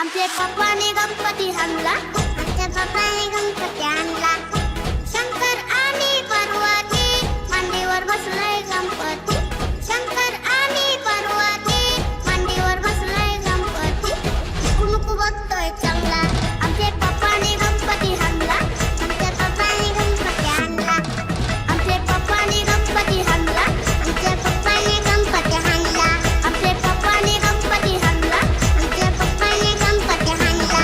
आमचे पप्पाने गणपती आणला, आमच्या पप्पाने गणपती आणला. शंकर आणि पार्वती मांडीवर बसलाय गणपती. शंकर आणि पार्वती मांडीवर बसलाय गणपती. कुणकू बघतोय चांगला, आमचे पप्पाने गणपती आणला, आमच्या पप्पाने गणपती आणला. आमचे पप्पाने गणपती आणला, आमच्या पप्पाने गणपती आणला. आमचे पप्पाने गणपती आणला, आमच्या पप्पाने गणपती आणला.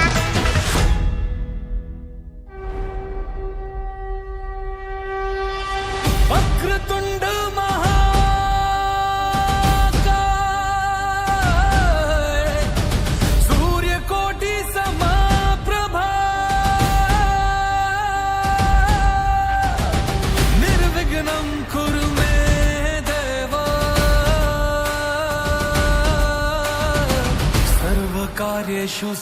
वक्रतुंड सूर्यकोटी समप्रभा निर्विघ्नं कुरु मे देव सर्वकार्येषु